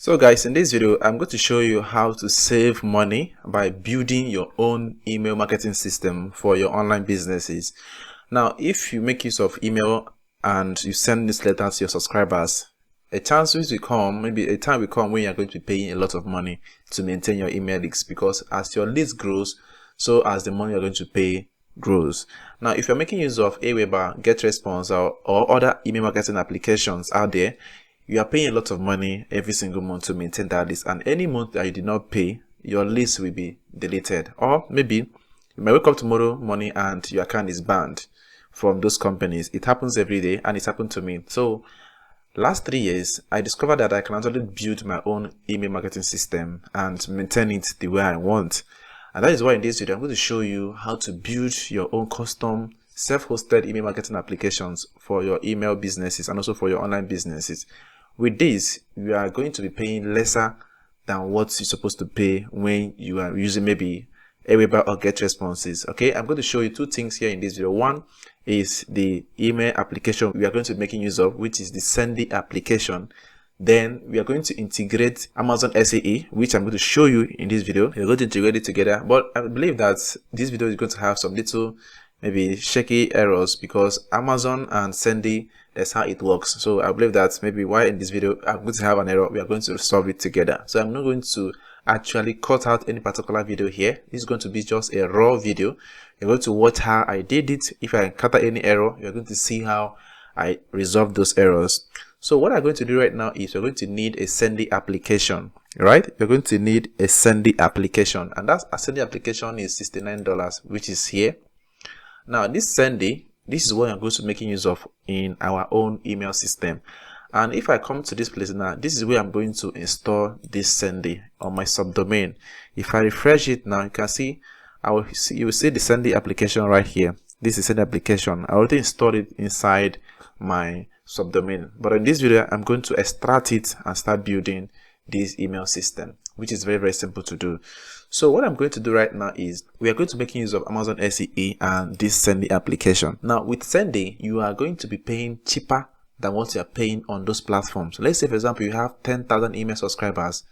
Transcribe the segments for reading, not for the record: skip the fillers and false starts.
So guys, in this video, I'm going to show you how to save money by building your own email marketing system for your online businesses. Now, if you make use of email and you send newsletters to your subscribers, a time will come when you're going to be paying a lot of money to maintain your email list, because as your list grows, so as the money you're going to pay grows. Now, if you're making use of Aweber, GetResponse, or other email marketing applications out there, you are paying a lot of money every single month to maintain that list, and any month that you did not pay, your list will be deleted. Or maybe you might wake up tomorrow morning and your account is banned from those companies. It happens every day, and it happened to me. So last 3 years, I discovered that I can actually build my own email marketing system and maintain it the way I want. And that is why in this video, I'm going to show you how to build your own custom self-hosted email marketing applications for your email businesses and also for your online businesses. With this, you are going to be paying lesser than what you're supposed to pay when you are using maybe Aweber or GetResponses. Okay, I'm going to show you two things here in this video. One is the email application we are going to be making use of, which is the Sendy application. Then we are going to integrate Amazon SAE, which I'm going to show you in this video. We're going to integrate it together, but I believe that this video is going to have some little maybe shaky errors because Amazon and Sendy, that's how it works. So I believe that maybe why in this video I'm going to have an error, we are going to solve it together. So I'm not going to actually cut out any particular video here. This is going to be just a raw video. You're going to watch how I did it. If I encounter any error, you're going to see how I resolve those errors. So what I'm going to do right now is you're going to need a Sendy application, right? You're going to need a Sendy application, and that a Sendy application is $69, which is here. Now this Sendy, this is what I'm going to be making use of in our own email system. And if I come to this place now, this is where I'm going to install this Sendy on my subdomain. If I refresh it now, you can see, you will see the Sendy application right here. This is Sendy application. I already installed it inside my subdomain, but in this video I'm going to extract it and start building this email system, which is very, very simple to do. So what I'm going to do right now is we are going to make use of Amazon SAE and this Sendy application. Now with Sendy, you are going to be paying cheaper than what you are paying on those platforms. Let's say, for example, you have 10,000 email subscribers,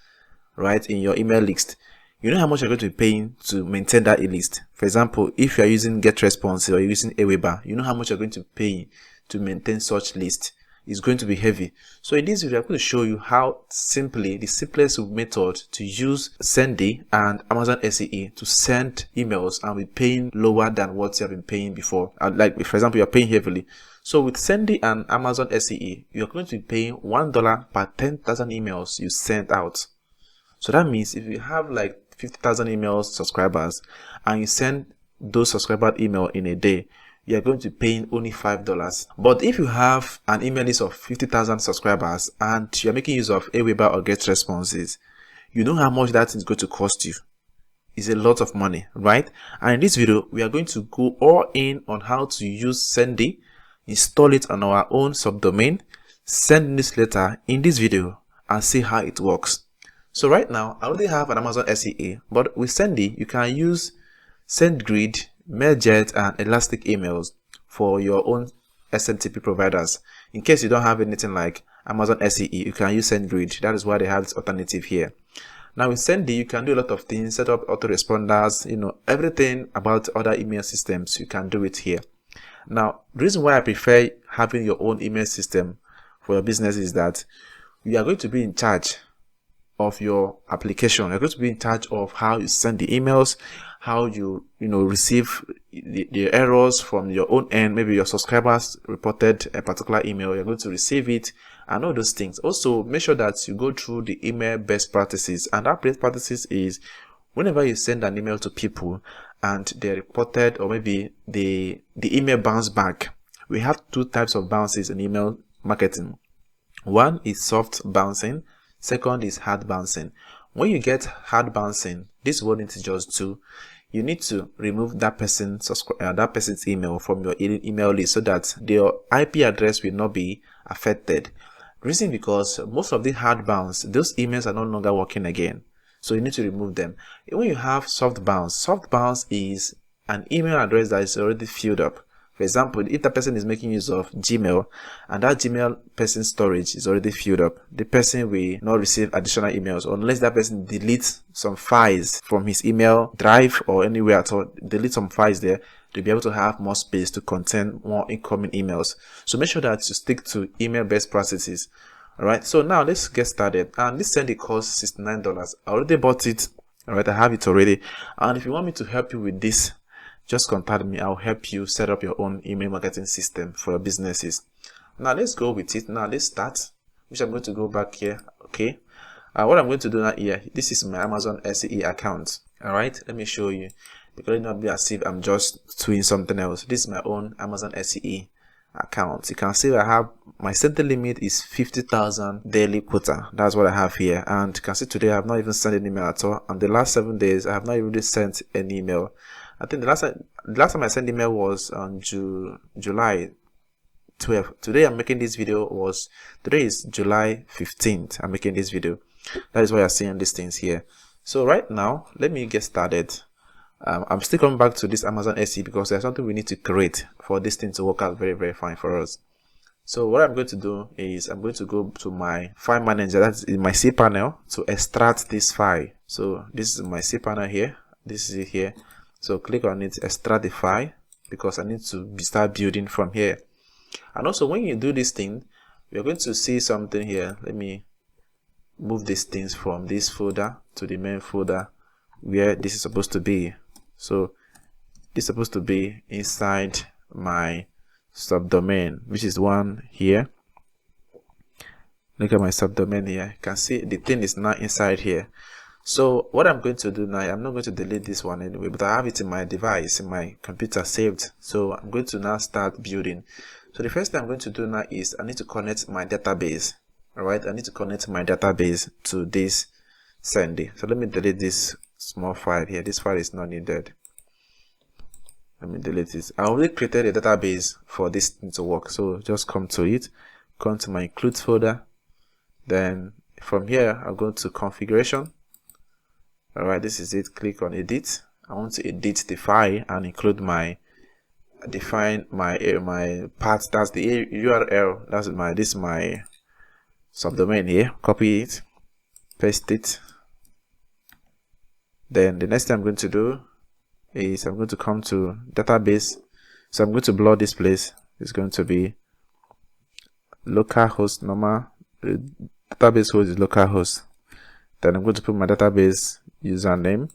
right, in your email list. You know how much you're going to be paying to maintain that list. For example, if you are using GetResponse or using Aweber, you know how much you're going to pay to maintain such list. Is going to be heavy. So in this video, I'm going to show you how simply the simplest method to use Sendy and Amazon SAE to send emails and be paying lower than what you have been paying before. Like for example, you're paying heavily. So with Sendy and Amazon SAE, you're going to be paying $1 per 10,000 emails you send out. So that means if you have like 50,000 emails subscribers and you send those subscriber email in a day, you are going to be paying only $5. But if you have an email list of 50,000 subscribers and you're making use of Aweber or GetResponses, you know how much that is going to cost you. It's a lot of money, right? And in this video, we are going to go all in on how to use Sendy, install it on our own subdomain, send newsletter in this video, and see how it works. So right now, I already have an Amazon SAE, but with Sendy, you can use SendGrid, Mailjet, and Elastic emails for your own SMTP providers. In case you don't have anything like Amazon SAE, you can use SendGrid. That is why they have this alternative here. Now with Sendy, you can do a lot of things, set up autoresponders, everything about other email systems, you can do it here. Now, the reason why I prefer having your own email system for your business is that you are going to be in charge of your application. You're going to be in charge of how you send the emails, how you receive the errors from your own end. Maybe your subscribers reported a particular email, you're going to receive it and all those things. Also, make sure that you go through the email best practices, and that best practices is whenever you send an email to people and they reported, or maybe the email bounce back. We have two types of bounces in email marketing. One is soft bouncing, second is hard bouncing. When you get hard bouncing, this is what you need to just do. You need to remove that person's email from your email list so that their IP address will not be affected. Reason because most of the hard bounce, those emails are no longer working again. So you need to remove them. When you have soft bounce is an email address that is already filled up. For For example, if the person is making use of Gmail and that Gmail person's storage is already filled up, the person will not receive additional emails unless that person deletes some files from his email drive or anywhere at all. Delete some files there to be able to have more space to contain more incoming emails. So make sure that you stick to email best practices. All right, so now let's get started. And this Sendy costs $69. I already bought it. All right, I have it already. And if you want me to help you with this, just contact me. I'll help you set up your own email marketing system for your businesses. Now let's go with it. Now let's start, which I'm going to go back here. Okay, what I'm going to do now here, this is my Amazon SE account. All right, let me show you, because it not be as if I'm just doing something else. This is my own Amazon SE account. You can see I have my center limit is 50,000 daily quota. That's what I have here. And you can see today I have not even sent an email at all. And the last 7 days I have not really sent an email. I think the last time I sent email was on July 12th. Today I'm making this video today is July 15th. I'm making this video. That is why you're seeing these things here. So right now, let me get started. I'm still coming back to this Amazon SE because there's something we need to create for this thing to work out very, very fine for us. So what I'm going to do is I'm going to go to my file manager, that's in my cPanel, to extract this file. So this is my cPanel here. This is it here. So click on it, extract the file, because I need to start building from here. And also when you do this thing, you're going to see something here. Let me move these things from this folder to the main folder where this is supposed to be. So this is supposed to be inside my subdomain, which is one here. Look at my subdomain here. You can see the thing is not inside here. So what I'm going to do now, I'm not going to delete this one anyway, but I have it in my device, in my computer saved. So I'm going to now start building. So the first thing I'm going to do now is I need to connect my database. All right, I need to connect my database to this Sendy. So let me delete this small file here. This file is not needed. Let me delete this. I already created a database for this thing to work. So just come to it, come to my include folder. Then from here, I'll go to configuration. All right, this is it. Click on edit. I want to edit the file and include define my path. That's the URL. This is my subdomain here. Copy it, paste it. Then the next thing I'm going to do is I'm going to come to database. So I'm going to blur this place. It's going to be localhost normal. Database host is localhost. Then I'm going to put my database username.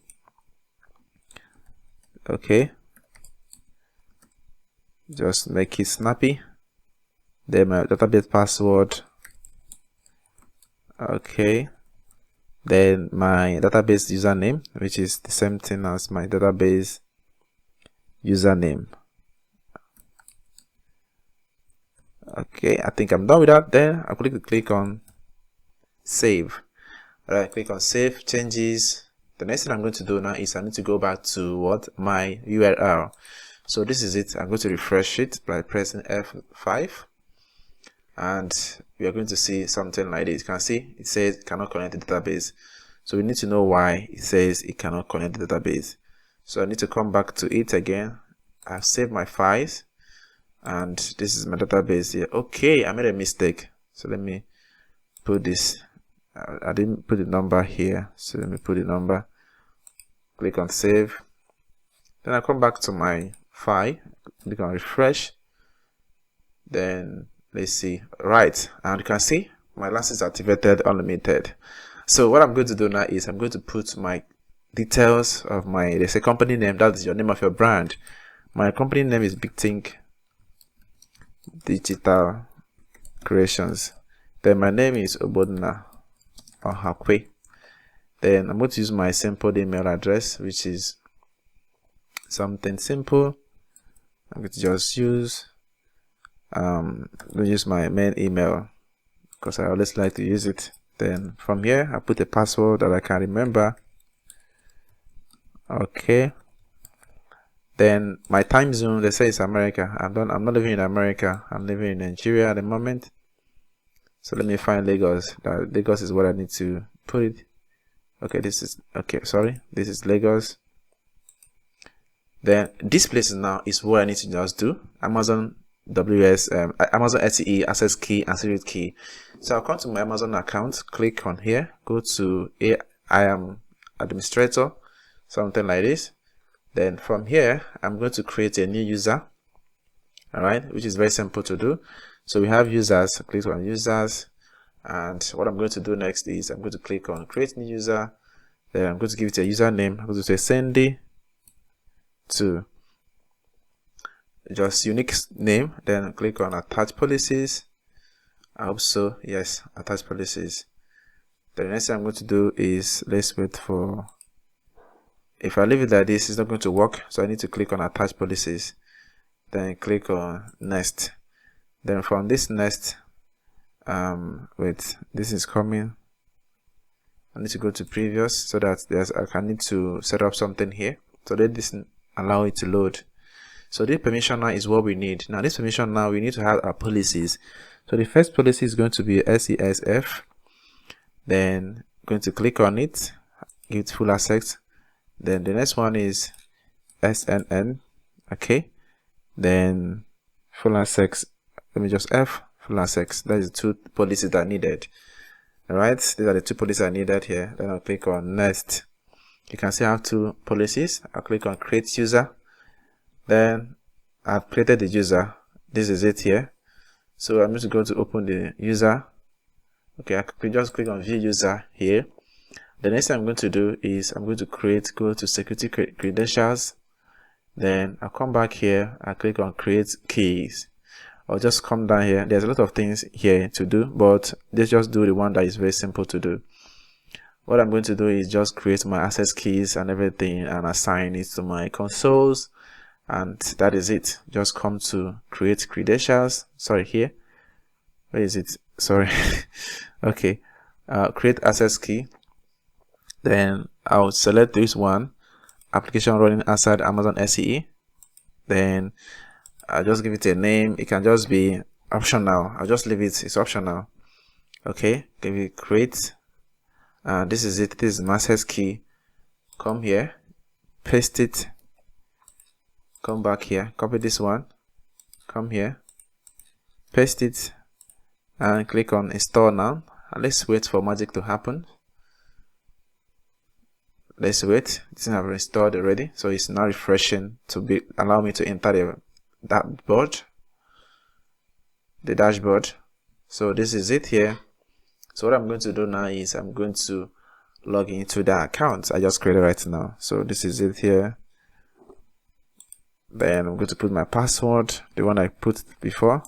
Okay, just make it snappy. Then my database password. Okay, then my database username, which is the same thing as my database username. Okay, I think I'm done with that. Then I'm going to click on save. All right, click on save changes. The next thing I'm going to do now is I need to go back to my URL. So this is it. I'm going to refresh it by pressing F5, and we are going to see something like this. You can see it says cannot connect the database. So we need to know why it says it cannot connect the database. So I need to come back to it again. I've saved my files, and this is my database here. Okay, I made a mistake. So let me put this. I didn't put the number here, so let me put the number. Click on save. Then I come back to my file, click on refresh. Then let's see. Right, and you can see my license activated unlimited. So what I'm going to do now is I'm going to put my details of there's a company name, that is your name of your brand. My company name is Big Think Digital Creations. Then my name is Obodna Hakwe. Then I'm going to use my simple email address, which is something simple. I'm going to just use my main email because I always like to use it. Then from here I put a password that I can remember. Okay, then my time zone, they say it's America. I'm not living in America, I'm living in Nigeria at the moment. So let me find Lagos. Lagos is what I need to put it. Okay, this is Lagos. Then this place now is what I need to just do. Amazon Amazon SE access key and secret key. So I'll come to my Amazon account, click on here, go to I am administrator, something like this. Then from here, I'm going to create a new user. All right, which is very simple to do. So we have users, click on users, and what I'm going to do next is I'm going to click on create new user. Then I'm going to give it a username. I'm going to say Sendy to just unique name. Then click on attach policies. I hope so. Yes, attach policies. The next thing I'm going to do is let's wait for. If I leave it like this, it's not going to work. So I need to click on attach policies. Then click on next. Then from this next, wait, this is coming. I need to go to previous so that I need to set up something here. So let this allow it to load. So this permission now is what we need. Now this permission now we need to have our policies. So the first policy is going to be SESF. Then going to click on it, give it full access. Then the next one is SNN. Okay. Then full access. Let me just F full access. That is the two policies that are needed. All right. These are the two policies I needed here. Then I'll click on next. You can see I have two policies. I'll click on create user. Then I've created the user. This is it here. So I'm just going to open the user. Okay, I could just click on view user here. The next thing I'm going to do is I'm going to go to security credentials. Then I'll come back here. I click on create keys. I'll just come down here. There's a lot of things here to do, but let's just do the one that is very simple to do. What I'm going to do is just create my access keys and everything and assign it to my consoles. And that is it. Just come to create credentials. Sorry, here. Where is it? Sorry. Okay. Create access key. Then I'll select this one. Application running outside Amazon SE. Then I'll just give it a name. It can just be optional. I'll just leave it. It's optional. Okay. Give it create. This is it. This is my access key. Come here. Paste it. Come back here, copy this one, come here, paste it, and click on install now. And let's wait for magic to happen. Let's wait. This have installed already, so it's now refreshing to allow me to enter the dashboard. So this is it here. So what I'm going to do now is I'm going to log into the account I just created right now. So this is it here. Then I'm going to put my password, the one I put before.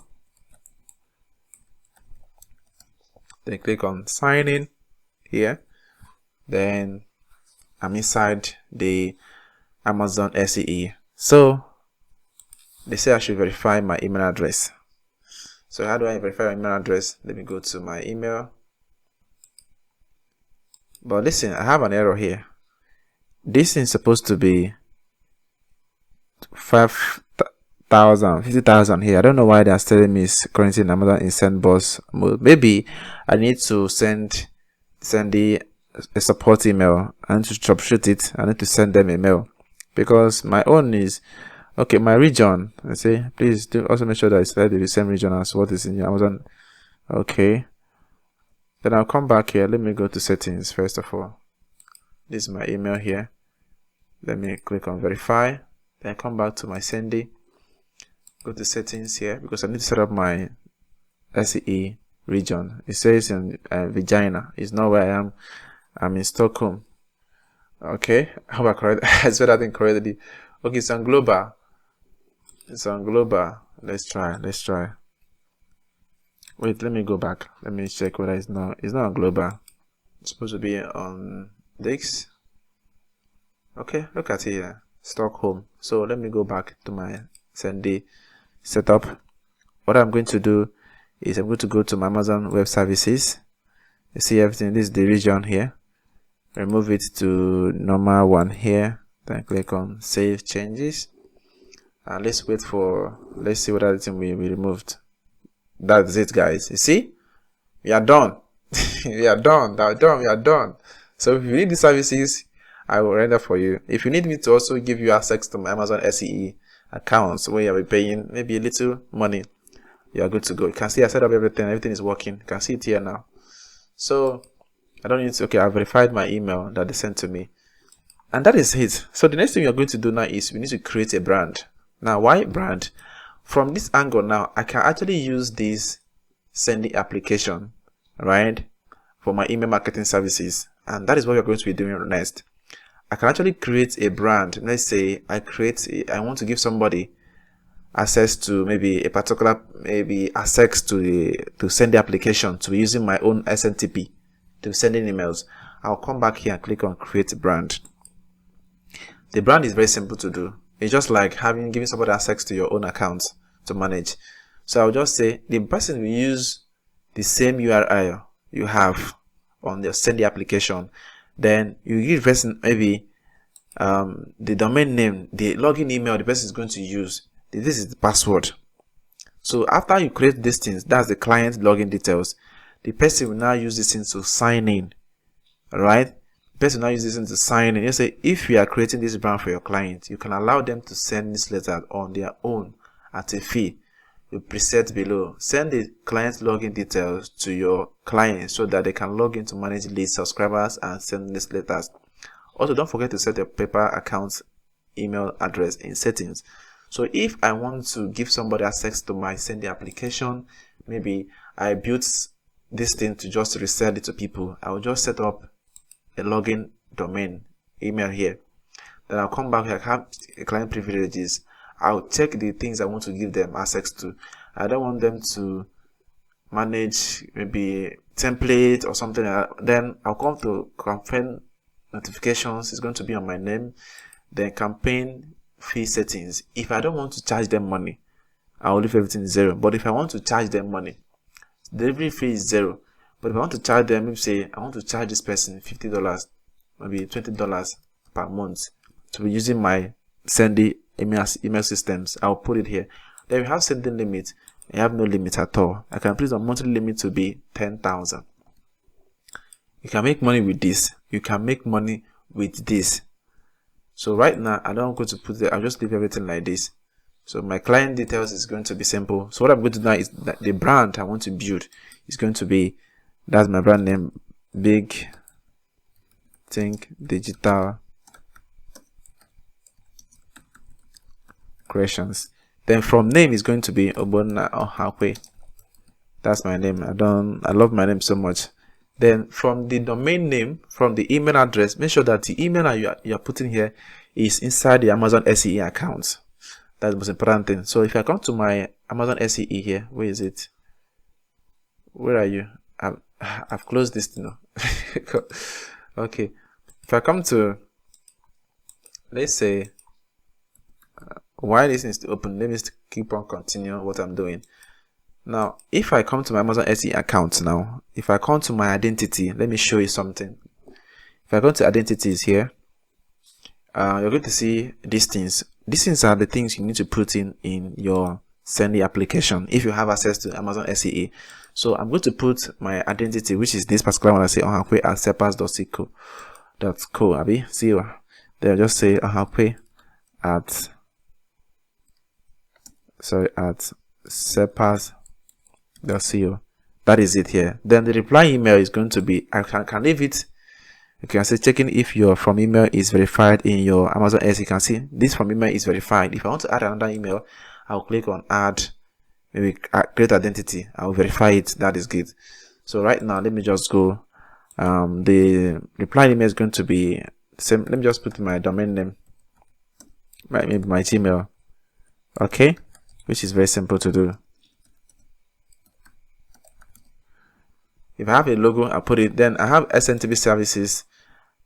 Then click on sign in here. Then I'm inside the Amazon SE. So they say I should verify my email address. So how do I verify my email address? Let me go to my email. But listen, I have an error here. This is supposed to be 5,000, 50,000 here. I don't know why they are telling me it's currently in Amazon in sandbox mode. Maybe I need to send a support email. I need to troubleshoot it. I need to send them a mail because my own is okay. My region. I say please do also make sure that it's the same region as what is in your Amazon. Okay. Then I'll come back here. Let me go to settings first of all. This is my email here. Let me click on verify. Then come back to my Sendy. Go to settings here because I need to set up my SE region. It says in Virginia. It's not where I am. I'm in Stockholm. Okay. How about correct? I said that incorrectly. Okay, it's on global. It's on global. Let's try. Wait, let me go back. Let me check whether it's not on global. It's supposed to be on this. Okay, look at it here. Stockholm. So let me go back to my Sendy setup. What I'm going to do is I'm going to go to my Amazon Web Services. You see everything. This is the region here. Remove it to normal one here. Then click on Save Changes. And let's see what other thing we removed. That's it, guys. You see? We are done. We are done. We are done. So if you need these services I will render for you. If you need me to also give you access to my Amazon SEE accounts where you'll be paying maybe a little money, you are good to go. You can see I set up everything is working. You can see it here now. So I don't need to, okay, I've verified my email that they sent to me. And that is it. So the next thing you're going to do now is we need to create a brand. Now, why brand? From this angle now, I can actually use this Sendy application, right, for my email marketing services. And that is what we're going to be doing next. I can actually create a brand. Let's say I want to give somebody access to maybe a particular, access to Sendy application to using my own SNTP to sending emails. I'll come back here and click on create brand. The brand is very simple to do. It's just like giving somebody access to your own account to manage. So I'll just say the person will use the same URL you have on the Sendy application. Then you give the person maybe the domain name, the login email the person is going to use. This is the password. So after you create these things, that's the client login details. The person will now use this thing to sign in. Alright? The person will now use this thing to sign in. You say if you are creating this brand for your client, you can allow them to send this letter on their own at a fee. You preset below. Send the client login details to your client so that they can log in to manage lead subscribers and send newsletters. Also, don't forget to set a paper account email address in settings. So if I want to give somebody access to my Sendy application, maybe I built this thing to just resell it to people, I will just set up a login domain email here. Then I'll come back here, I have client privileges. I'll check the things I want to give them access to. I don't want them to manage maybe template or something like that. Then I'll come to campaign notifications. It's going to be on my name. Then campaign fee settings. If I don't want to charge them money, I'll leave everything zero. But if I want to charge them money, delivery fee is zero. But if I want to charge them, maybe say I want to charge this person $50, maybe $20 per month to be using my Sendy email systems, I'll put it here. Then we have sending limit. I have no limit at all. I can put the monthly limit to be 10,000. You can make money with this. You can make money with this. So right now, I don't go to put it. I'll just leave everything like this. So my client details is going to be simple. So what I'm going to do now is that the brand I want to build is going to be, that's my brand name, Big Think Digital Creations. Then from name is going to be Obona Ohakwe. That's my name. I love my name so much. Then from the domain name, from the email address, make sure that the email you are putting here is inside the Amazon SEE account. That's the most important thing. So if I come to my Amazon SEE here, where is it? Where are you? I've closed this thing. Okay. If I come to, let's say, while this is open, let me just keep on continuing what I'm doing. Now, if I come to my Amazon SE account now, if I come to my identity, let me show you something. If I go to identities here, you're going to see these things. These things are the things you need to put in your Sendy application if you have access to Amazon SEE. So I'm going to put my identity, which is this particular one. I say ohakwe at sepas.co. Abi, see you. Then just say ohakwe at sepas.co. That is it here. Then the reply email is going to be, I can leave it. You can say checking if your from email is verified in your Amazon SEE. You can see this from email is verified. If I want to add another email, I'll click on add, maybe create identity. I'll verify it. That is good. So right now, let me just go. The reply email is going to be same. Let me just put my domain name, maybe my Gmail. Okay, which is very simple to do. If I have a logo, I put it. Then I have SNTP services.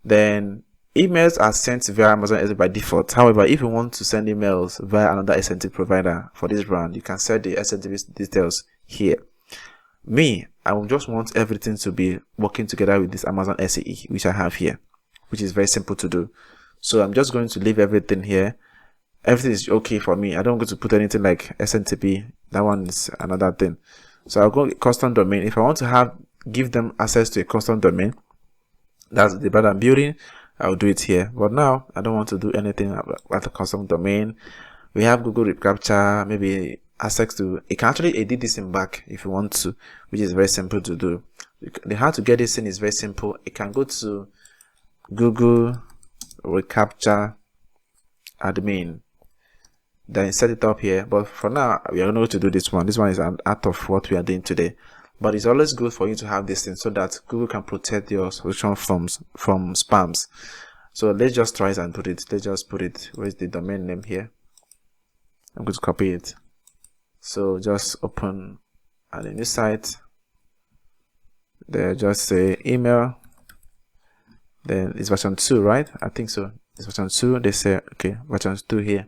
Then emails are sent via Amazon SEE by default. However, if you want to send emails via another SNTP provider for this brand, you can set the SNTP details here. Me, I will just want everything to be working together with this Amazon SEE, which I have here, which is very simple to do. So I'm just going to leave everything here. Everything is okay for me. I don't go to put anything like SNTP. That one is another thing. So I'll go custom domain. If I want to give them access to a custom domain, that's the brand I'm building, I'll do it here. But now I don't want to do anything about the custom domain. We have Google Recaptcha, maybe access to, you can actually edit this in back if you want to, which is very simple to do. How to get this in is very simple. You can go to Google Recaptcha admin, then set it up here. But for now, we are going to do this one. This one is an out of what we are doing today. But it's always good for you to have this thing so that Google can protect your solution from spams. So let's just try it and put it. Let's just put it. Where's the domain name here? I'm going to copy it. So just open a new site. There, just say email. Then it's version 2, right? I think so. It's version 2. They say, okay, version 2 here.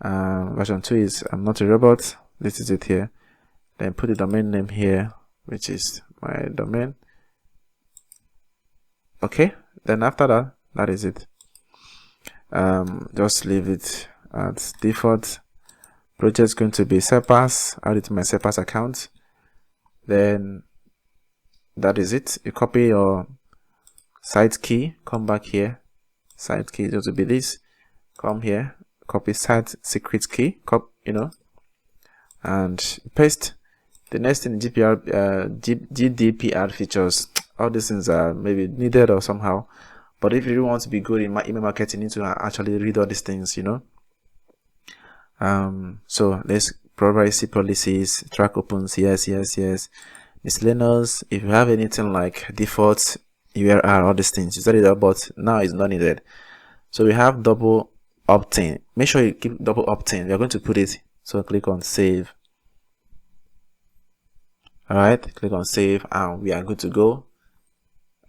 Version 2 is I'm not a robot. This is it here. Then put the domain name here, which is my domain. Okay. Then after that, that is it. Just leave it as default. Project is going to be SEPAS. Add it to my SEPAS account. Then that is it. You copy your site key. Come back here. Site key is going to be this. Come here. Copy site secret key. And paste. The next thing, GDPR features. All these things are maybe needed or somehow. But if you really want to be good in my email marketing, you need to actually read all these things, So let's privacy policies, track opens, yes. Miscellaneous, if you have anything like default URL, all these things, you set it up, but now it's not needed. So we have double opt-in. Make sure you keep double opt-in. We are going to put it. So click on save. Alright, click on save and we are good to go.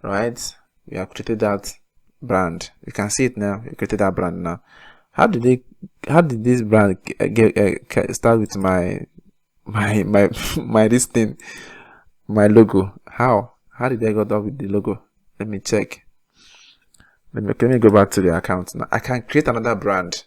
Right, we have created that brand. You can see it now. We created that brand now. How did this brand start with my this thing, my logo? How did I got up with the logo? Let me check. Let me go back to the account now. I can create another brand.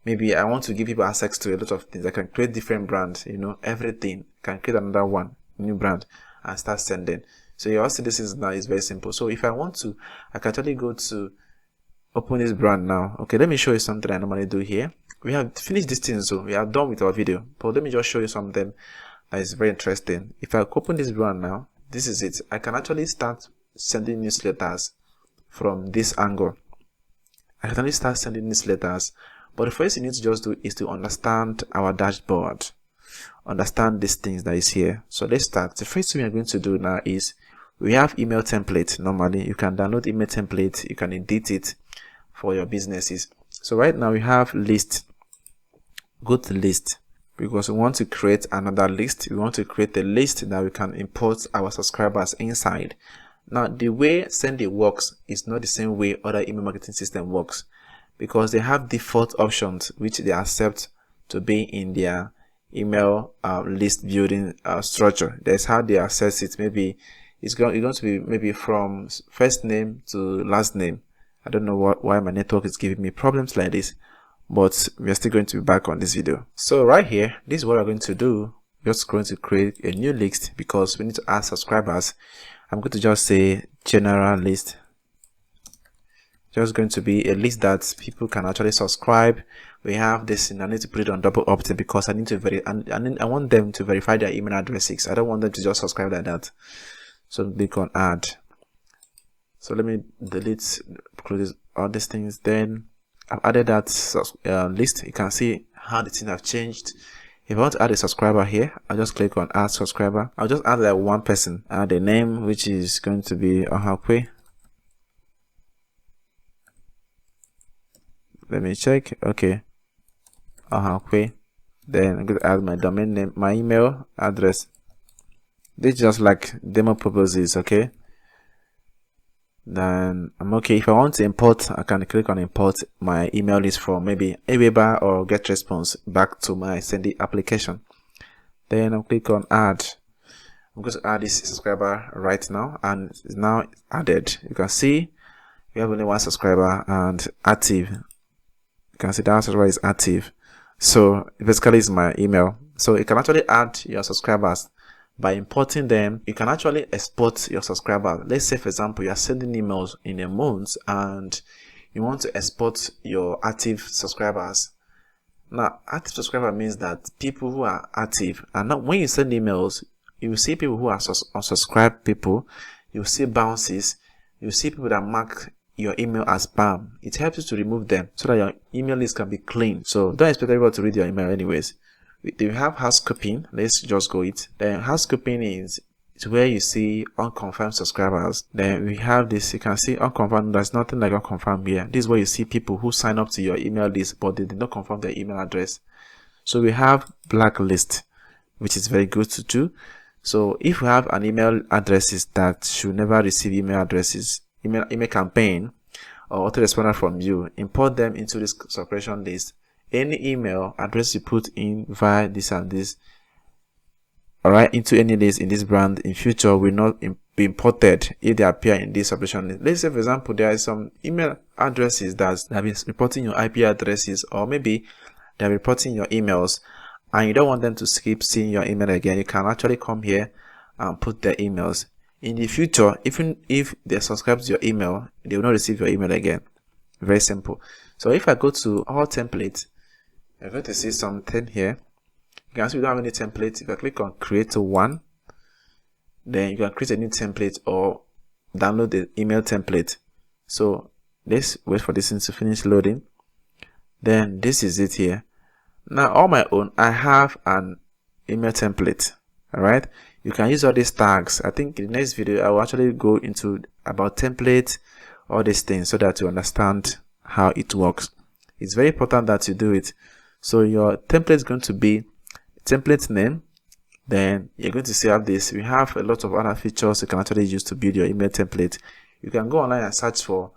Maybe I want to give people access to a lot of things. I can create different brands, everything. I can create another one, new brand, and start sending. So you also see this is now is very simple. So if I want to, I can actually go to open this brand now. Okay, let me show you something I normally do here. We have finished this thing, so we are done with our video. But let me just show you something that is very interesting. If I open this brand now, this is it. I can actually start sending newsletters from this angle. I can only start sending newsletters. But the first thing you need to just do is to understand our dashboard. Understand these things that is here. So let's start. The first thing we are going to do now is we have email template. Normally you can download email template, you can edit it for your businesses. So right now we have list. Go to list because we want to create another list. We want to create a list that we can import our subscribers inside. Now the way Sendy works is not the same way other email marketing system works, because they have default options which they accept to be in their email list building structure. That's how they access it. Maybe it's going to be maybe from first name to last name. I don't know why my network is giving me problems like this, but we are still going to be back on this video. So right here, this is what we're going to do. We're just going to create a new list because we need to add subscribers. I'm going to just say general list. Just going to be a list that people can actually subscribe. We have this, and I need to put it on double opt-in because I need to I want them to verify their email addresses. I don't want them to just subscribe like that. So click on add. So let me delete all these things. Then I've added that list. You can see how the things have changed. If I want to add a subscriber here, I'll just click on add subscriber. I'll just add like one person. Add a name, which is going to be Ohakwe. Let me check. Okay. Ohakwe. Then I'm going to add my domain name, my email address. This is just like demo purposes, okay? Then I'm okay. If I want to import, I can click on import my email list from maybe Aweber or GetResponse back to my Sendy application. Then I'll click on add. I'm going to add this subscriber right now, and it's now added. You can see we have only one subscriber and active. You can see that subscriber is active. So basically it's my email. So you can actually add your subscribers By importing them, you can actually export your subscribers. Let's say, for example, you are sending emails in a month and you want to export your active subscribers. Now, active subscriber means that people who are active, and now when you send emails, you will see people who are unsubscribed people, you will see bounces, you will see people that mark your email as spam. It helps you to remove them so that your email list can be clean. So don't expect everyone to read your email anyways. We have housekeeping. Let's just go it. Then housekeeping is where you see unconfirmed subscribers. Then we have this, you can see unconfirmed. There's nothing like unconfirmed here. This is where you see people who sign up to your email list but they did not confirm their email address. So we have blacklist, which is very good to do. So if you have an email addresses that should never receive email addresses, email campaign or autoresponder from you, import them into this suppression list. Any email address you put in via this and this, alright, into any list in this brand in future will not be imported if they appear in this suppression list. Let's say, for example, there are some email addresses that have been reporting your IP addresses, or maybe they're reporting your emails and you don't want them to keep seeing your email again. You can actually come here and put their emails. In the future, even if they subscribe to your email, they will not receive your email again. Very simple. So if I go to all templates, you're going to see something here. You can see we don't have any template. If I click on create one, then you can create a new template or download the email template. So let's wait for this thing to finish loading. Then this is it here. Now on my own, I have an email template. Alright, you can use all these tags. I think in the next video I will actually go into about templates, all these things, so that you understand how it works. It's very important that you do it. So your template is going to be template name. Then you're going to see have this. We have a lot of other features you can actually use to build your email template. You can go online and search for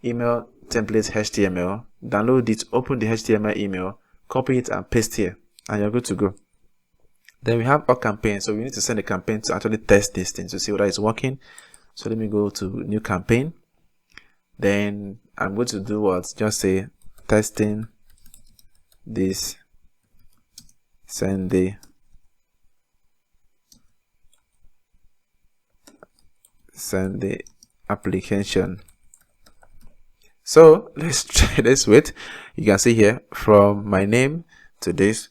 email template HTML, download it, open the HTML email, copy it and paste here, and you're good to go. Then we have our campaign. So we need to send a campaign to actually test this thing to see whether it's working. So let me go to new campaign. Then I'm going to do what? Just say testing this Sendy application. So let's wait. You can see here from my name to this.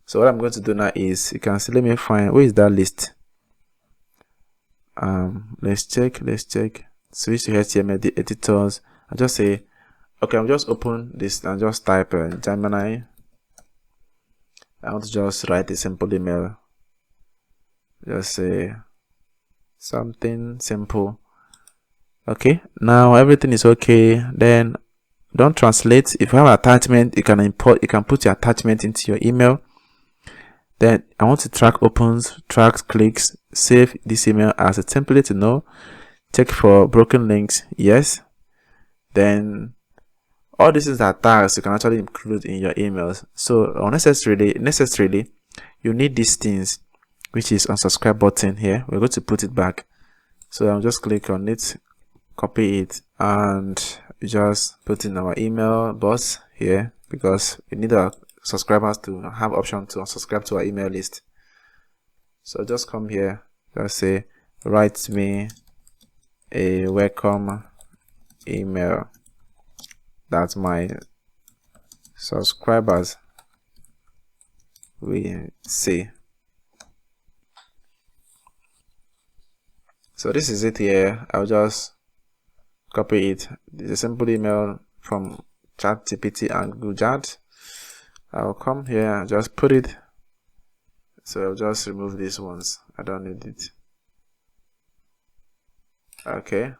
So what I'm going to do now is, you can see, let me find, where is that list? Let's check, switch to HTML, the editors. I just say, okay, I'm just open this and just type Gemini. I want to just write a simple email. Just say something simple. Okay, now everything is okay. Then don't translate. If you have an attachment, you can import, you can put your attachment into your email. Then I want to track opens, tracks clicks, save this email as a template to know. Check for broken links, yes. Then all these things are tags you can actually include in your emails. So necessarily you need these things, which is unsubscribe button here. We're going to put it back. So I'll just click on it, copy it, and just put in our email box here, because we need our subscribers to have option to unsubscribe to our email list. So just come here, just say write me a welcome email that my subscribers will see. So this is it here. I'll just copy it. It's a simple email from ChatGPT and Google. I'll come here and just put it. So I'll just remove these ones. I don't need it. Okay.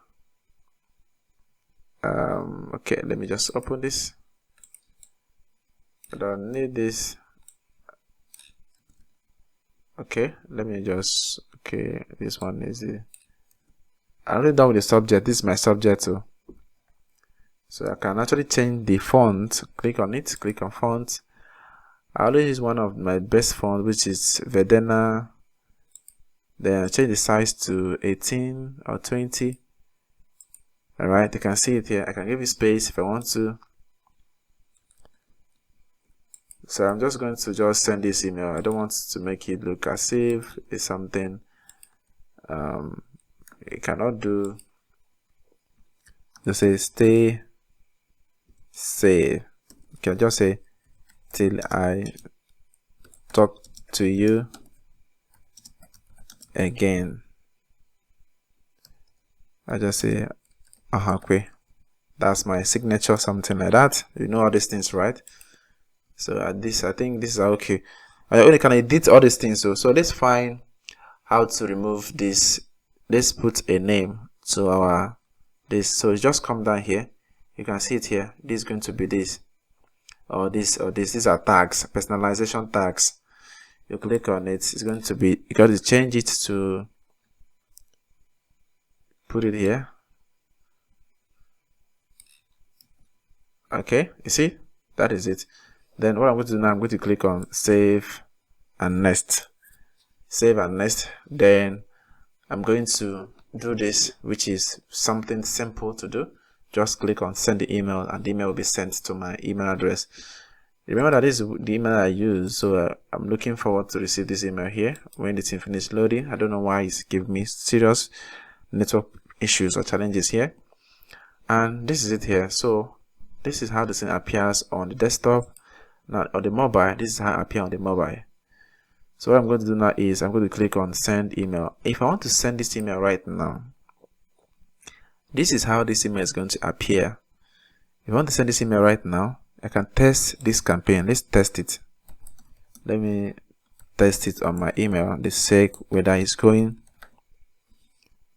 Okay, let me just open this. I don't need this. Okay, let me just, okay, this one is the, I'm already done with the subject. This is my subject too. So I can actually change the font. Click on it, click on font. I always use one of my best fonts, which is Vedena. Then I change the size to 18 or 20. Alright, you can see it here. I can give it space if I want to. So I'm just going to just send this email. I don't want to make it look as if it's something you cannot do. Just say stay safe. You can just say till I talk to you again. I just say okay. That's my signature, something like that. You know all these things, right? So at this, I think this is okay. I only can edit all these things. So let's find how to remove this. Let's put a name to our this. So just come down here. You can see it here. This is going to be this, or this, or this. These are tags, personalization tags. You click on it. It's going to be. You got to change it to. Put it here. Okay, you see, that is it. Then what I'm going to do now, I'm going to click on save and next. Save and next. Then I'm going to do this, which is something simple to do. Just click on send the email, and the email will be sent to my email address. Remember that this is the email I use, so I'm looking forward to receive this email here when it's finished loading. I don't know why it's giving me serious network issues or challenges here. And this is it here. So this is how this thing appears on the desktop. Now on the mobile, this is how it appears on the mobile. So what I'm going to do now is I'm going to click on send email. If I want to send this email right now, this is how this email is going to appear. If I want to send this email right now, I can test this campaign. Let's test it. Let me test it on my email. Let's check whether it's going.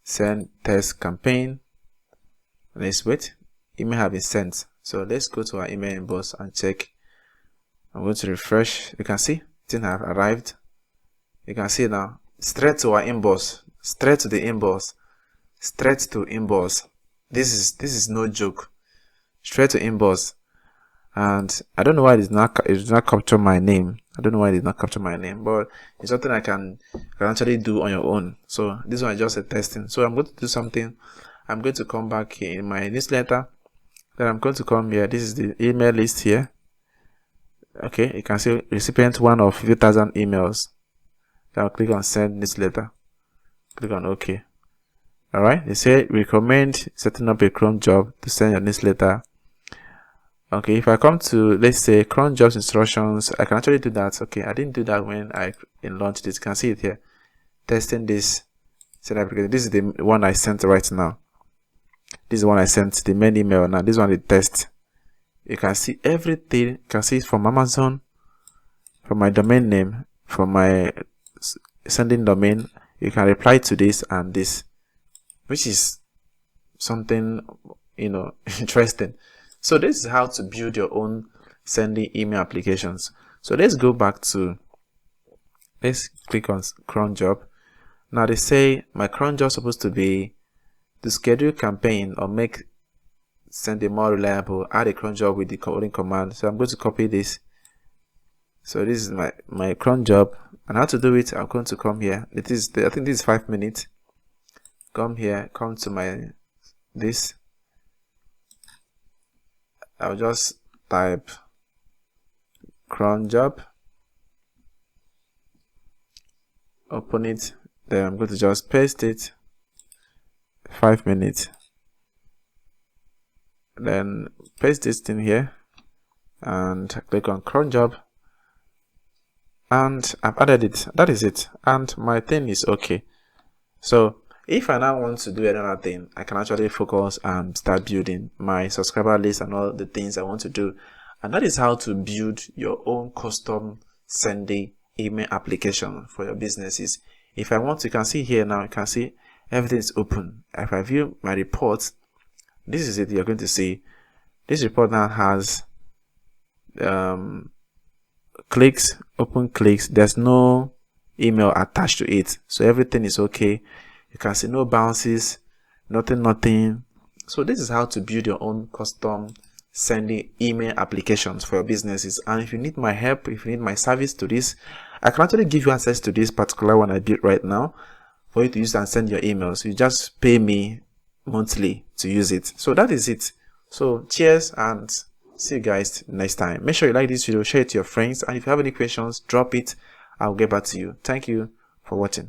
Send test campaign. Let's wait. Email have been sent. So let's go to our email inbox and check. I'm going to refresh. You can see it have arrived. You can see now straight to our inbox, straight to the inbox, straight to inbox. This is no joke. Straight to inbox. And I don't know why it did not capture my name. I don't know why it did not capture my name, but it's something I can actually do on your own. So this one is just a testing. So I'm going to do something. I'm going to come back here in my newsletter. Then I'm going to come here. This is the email list here. Okay, you can see recipient 1 of 50,000 emails. Then I'll click on send newsletter. Click on OK. Alright, they say recommend setting up a cron job to send your newsletter. Okay, if I come to, let's say, cron jobs instructions, I can actually do that. Okay, I didn't do that when I launched this. You can see it here. Testing this. This is the one I sent right now. This is the one I sent, the main email. Now, this one is test. You can see everything. You can see it from Amazon, from my domain name, from my sending domain. You can reply to this and this, which is something, interesting. So this is how to build your own sending email applications. So let's go back to, let's click on cron job. Now they say my cron job is supposed to be to schedule campaign or make sending more reliable. Add a cron job with the coding command. So I'm going to copy this. So this is my cron job, and how to do it, I'm going to come here. I think this is 5 minutes. Come here, come to this. I'll just type cron job, open it, then I'm going to just paste it. 5 minutes. Then paste this thing here and click on cron job, and I've added it. That is it, and my thing is okay. So if I now want to do another thing, I can actually focus and start building my subscriber list and all the things I want to do. And that is how to build your own custom sending email application for your businesses. If I want, you can see here now, you can see everything is open. If I view my report, this is it. You're going to see this report now has clicks, open clicks. There's no email attached to it, so everything is okay. You can see no bounces, nothing. So this is how to build your own custom sending email applications for your businesses. And if you need my help, if you need my service to this, I can actually give you access to this particular one I built right now for you to use and send your emails. You just pay me monthly to use it. So that is it. So cheers and See you guys next time. Make sure you like this video, share it to your friends, and if you have any questions, drop it. I'll get back to you. Thank you for watching.